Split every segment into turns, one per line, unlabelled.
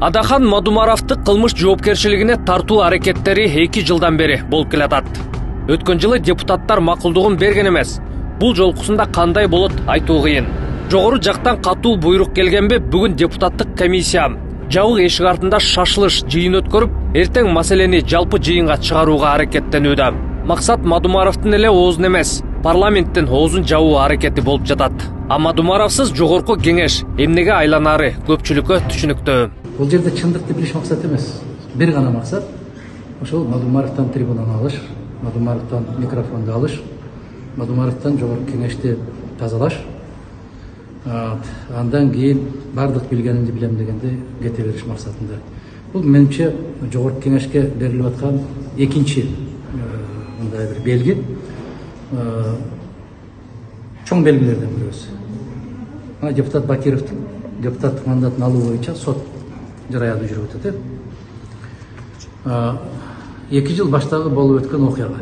Адахан Мадумаровду кылмыш жоопкерчилигине тартуу аракеттери 2 жылдан бери болуп келатат. Өткөн жылы депутаттар макулдугун берген эмес. Бул жолкусунда кандай болот айтуу кыйын. Жогору жактан катуу буйрук келгенби, бүгүн депутаттык комиссия жабык эшик артында шашылыш жыйын өткөрүп, эртең маселени жалпы жыйынга чыгарууга аракеттенүүдө. Максат Мадумаровдун эле оозун эмес, парламенттин оозун жабуу аракети болуп жатат. А Мадумаровсыз жогорку кеңеш эмнеге айланары көпчүлүккө түшүнүктүү.
Бул жерде чындыкты билиш максат эмес. Бир гана максат. Ошол Мадумаровдон трибунаны алыш, Мадумаровдон микрофонду алыш, Мадумаровдон жогорку кеңешти тазалаш. Андан кийин бардык билгенимди билем дегенде кете бериш максатында. Бул менимче жогорку кеңешке берилип аткан экинчи мындай бир белги. Чоң белгилерден бирөөсү. Депутат Бакировдун депутаттык мандатын алуу боюнча сот жараяды жүрүп атат. 2 жыл баштагы болуп өткөн окуяга.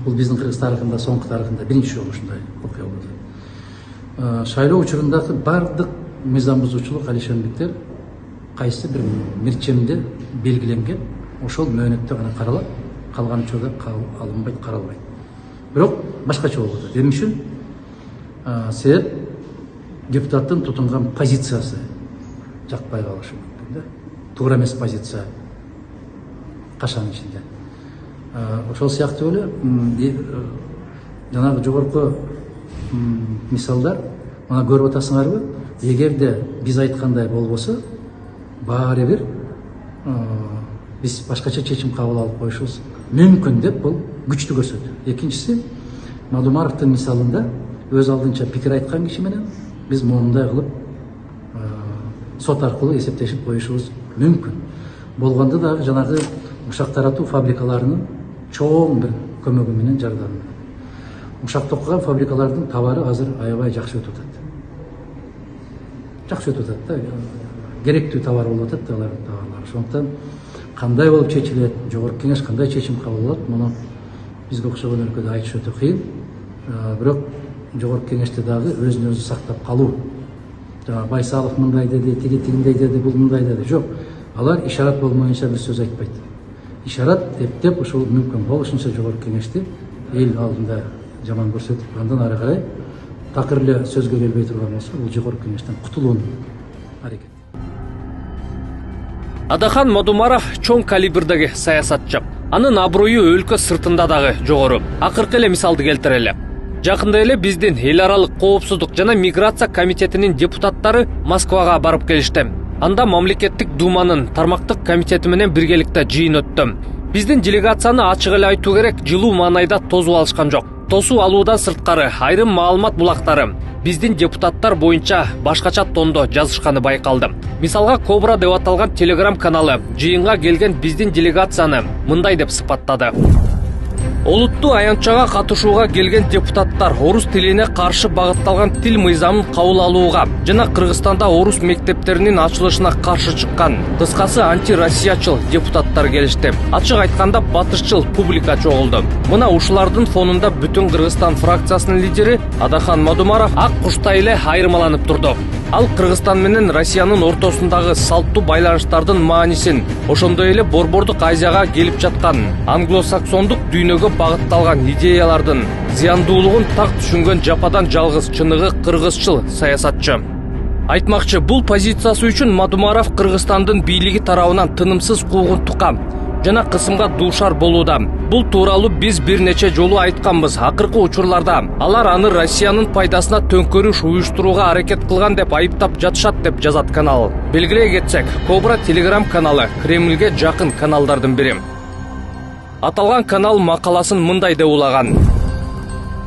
Бул биздин Кыргыз тарыхында, соңку тарыхында биринчи жолу ушундай окуя болду. Шайлоо учурундагы бардык мыйзам бузуучулук, алишендиктер кайсы бир мирчемде белгиленген, ошол мөөнөттө гана каралат, калган учурда алынбайт, каралбайт. Бирок башкача болуп атат. Эмне үчүн? Себеп депутаттын тутунган позициясы жакпай калышы мүмкүн да. Туура эмес позиция кашанын ичинде. Ошол сыяктуу эле жанагы жогорку мисалдар, мына көрүп атасыңарбы? Эгерде биз айткандай болбосо, баары бир биз башкача чечим кабыл алып коюшубуз мүмкүн деп бул күчтүү көрсөтөт. Экинчиси, Мадумаровдун мисалында өз алдынча пикир айткан киши менен биз моундай кылып сот аркылуу эсептешип коюшубуз мүмкүн. Болгондо дагы жанагы ушак таратуу фабрикаларынын чоң бир көмөгү менен, жардамы менен. Ушак токкуган фабрикалардын табары азыр аябай жакшы өтүп атат. Жакшы өтүп атат да, керектүү табар болуп атат алардын табарлары. Ошондуктан кандай болуп чечилет, жогорку кеңеш кандай чечим кабыл алат, муну бизге окшогон өлкөдө айтыш өтө кыйын. Бирок жогорку кеңеште дагы өзүн өзү сактап калуу. Байсалов мындай деди, тигиндей деди, бул мындай деди. Жок, алар ишарат болмоюнча бир сөз айтпайт. Ишарат эптеп ошол мүмкүн болушунча жогорку кеңешти эл алдында жаман көрсөтүп, андан ары карай такыр эле сөзгө келбей турган болсо, бул жогорку кеңештен кутулуунун аракети.
Адахан Мадумаров чоң калибрдеги саясатчы. Анын аброю өлкө сыртында дагы жогору. Акыркы эле мисалды келтирели. Жакында эле биздин эл аралык коопсуздук жана миграция комитетинин депутаттары Москвага барып келишти. Анда мамлекеттик думанын тармактык комитети менен биргеликте жыйын өттү. Биздин делегацияны ачык эле айтуу керек, жылуу маанайда тосуп алышкан жок. Тосуу алуудан сырткары айрым маалымат булактары биздин депутаттар боюнча башкача тондо жазышканы байкалды. Мисалга, Кобра деп аталган телеграм каналы жыйынга келген биздин делегацияны мындай деп сыпаттады. Олуттуу аянтчага катышууга келген депутаттар орус тилине каршы багытталган тил мыйзамын кабыл алууга жана Кыргызстанда орус мектептеринин ачылышына каршы чыккан, кыскасы анти-россиячыл депутаттар келишти. Ачык айтканда батышчыл публика чогулду. Мына ушулардын фонунда бүтүн Кыргызстан фракциясынын лидери Адахан Мадумаров ак куштай эле айырмаланып турду. Ал Кыргызстан менен Россиянын ортосундагы салттуу байланыштардын маанисин, ошондой эле Борбордук Азияга келип жаткан англосаксондук дүйнөгө багытталган идеялардын зыяндуулугун так түшүнгөн жападан жалгыз чыныгы кыргызчыл саясатчы. Айтмакчы, бул позициясы үчүн Мадумаров Кыргызстандын бийлиги тарабынан тынымсыз куугунтукка жана кысымга дуушар болууда. Бул тууралуу биз бир нече жолу айтканбыз. Акыркы учурларда алар аны Россиянын пайдасына төңкөрүш уюштурууга аракет кылган деп айыптап жатышат деп жазат канал. Белгилей кетсек, Кобра телеграм каналы Кремльге жакын каналдардын бири. Аталган канал макаласын мындай деп улаган.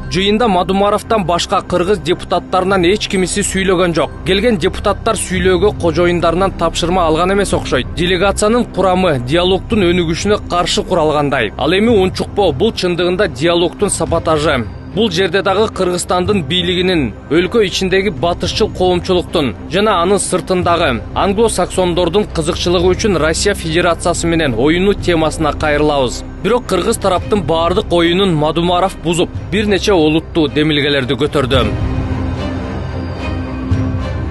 Жыйында Мадумаровдон башка кыргыз депутаттарынан эч кимиси сүйлөгөн жок. Келген депутаттар сүйлөөгө кожоюндарынан тапшырма алган эмес окшойт. Делегациянын курамы диалогтун өнүгүшүнө каршы куралгандай. Ал эми унчукпо, бул чындыгында диалогтун саботажы. Бул жерде дагы Кыргызстандын бийлигинин, өлкө ичиндеги батышчыл коомчулуктун жана анын сыртындагы англосаксондордун кызыкчылыгы үчүн Россия Федерациясы менен оюну темасына кайрылабыз. Бирок кыргыз тараптын баардык оюнун Мадумаров бузуп, бир нече олуттуу демилгелерди көтөрдү.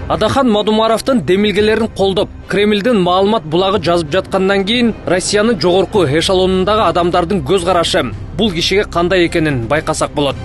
Адахан Мадумаровдун демилгелерин колдоп, Кремлдин маалымат булагы жазып жаткандан кийин Россиянын жогорку эшелонундагы адамдардын көз карашы бул кишиге кандай экенин байкасак болот.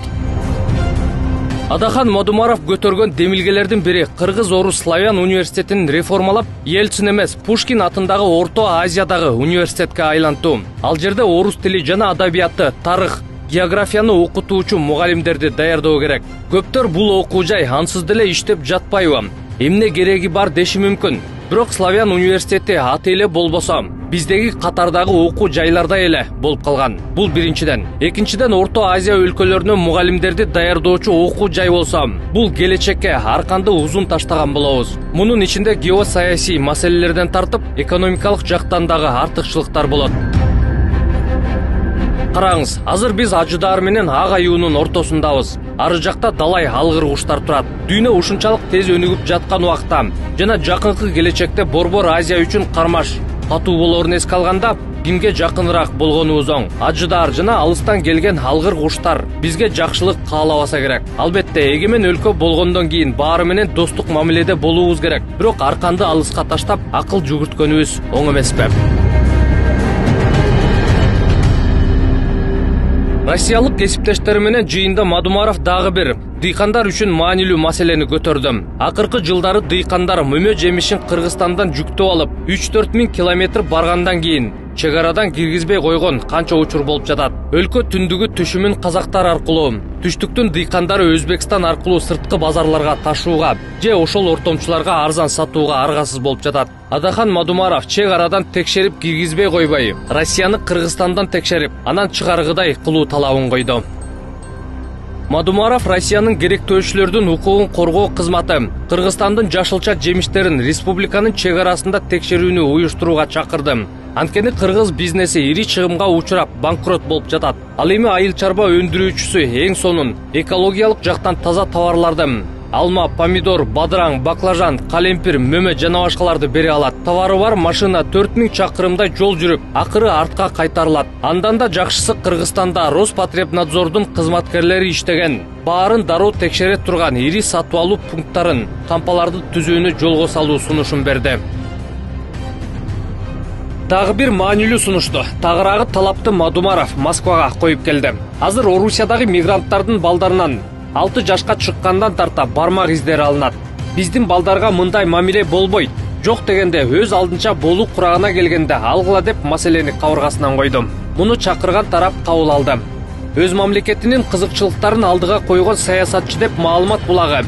Адахан Мадумаров көтөргөн демилгелердин бири Кыргыз-Орус Славян университетин реформалап, Ельцин эмес, Пушкин атындагы Орто Азиядагы университетке айлантуу. Ал жерде орус тили жана адабиятты, тарых, географияны окутуучу мугалимдерди даярдоо керек. Көптөр бул окуу жай ансыз деле иштеп жатпайбы? Эмне кереги бар деши мүмкүн. Бирок Славян университети аты эле болбосо, биздеги катардагы окуу жайларда эле болуп калган. Бул биринчиден. Экинчиден, Орто Азия өлкөлөрүнөн мугалимдерди даярдоочу окуу жай болсо, бул келечекке арканды узун таштаган болобуз. Мунун ичинде геосаясий маселелерден тартып, экономикалык жактан дагы артыкчылыктар болот. Караңыз, азыр биз Ажыдар менен Ак аюунун ортосундабыз. Ары жакта далай алгыр куштар турат. Дүйнө ушунчалык тез өнүгүп жаткан убакта жана жакынкы келечекте Борбор Азия үчүн кармаш татуу болоорун эске алганда, кимге жакыныраак болгонубуз оң. Ажыдар жана алыстан келген алгыр куштар бизге жакшылык каалабаса керек. Албетте, эгемен өлкө болгондон кийин баары менен достук мамиледе болуубуз керек. Бирок арканды алыска таштап, акыл жүгүрткөнүбүз оң эмеспи? Россиялык кесиптештери менен жыйында Мадумаров дагы бир дыйкандар үчүн маанилүү маселени көтөрдү. Акыркы жылдары дыйкандар мөмө жемишин Кыргызстандан жүктөп алып, 3-4 миң километр баргандан кийин чек арадан киргизбей койгон канча учур болуп жатат. Өлкө түндүгү түшүмүн казактар аркылуу, түштүктүн дыйкандары Өзбекстан аркылуу сырткы базарларга ташууга же ошол ортомчуларга арзан сатууга аргасыз болуп жатат. Адахан Мадумаров чек арадан текшерип киргизбей койбой, Россияны Кыргызстандан текшерип, анан чыгаргыдай кылуу талабын койду. Мадумаров Россиянын керектөөчүлөрдүн укугун коргоо кызматы Кыргызстандын жашылча жемиштерин республиканын чек арасында текшерүүнү уюштурууга чакырды. Анткени кыргыз бизнеси ири чыгымга учурап банкрот болуп жатат. Ал эми айыл чарба өндүрүүчүсү эң сонун экологиялык жактан таза товарларды алма, помидор, бадыраң, баклажан, калемпир, мөмө жана башкаларды бере алат. Товары бар машина 4000 чакырымдай жол жүрүп, акыры артка кайтарылат. Андан да жакшысы Кыргызстанда Роспотребнадзордун кызматкерлери иштеген, баарын дароо текшере турган ири сатып алуу пункттарын, кампаларды түзүүнү жолго салуу сунушун берди. Дагы бир маанилүү сунушту тагыраагы талапты Мадумаров Москвага коюп келди. Азыр Орусиядагы мигранттардын балдарынан 6 жашка чыккандан тарта бармак издери алынат. Биздин балдарга мындай мамиле болбойт. Жок дегенде өз алдынча болуу курагына келгенде алгыла деп маселени кабыргасынан койду. Муну чакырган тарап кабыл алды. Өз мамлекетинин кызыкчылыктарын алдыга койгон саясатчы деп маалымат булагы.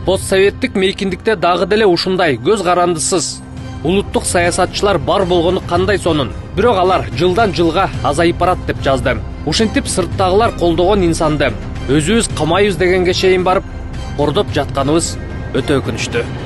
Постсоветтик мейкиндикте дагы деле ушундай көз карандысыз улуттук саясатчылар бар болгону кандай сонун. Бирок алар жылдан жылга азайып барат деп жазды. Ушинтип сырттагылар колдогон инсанды өзүбүз камайбыз дегенге чейин барып кордоп жатканыбыз өтө өкүнүчтүү.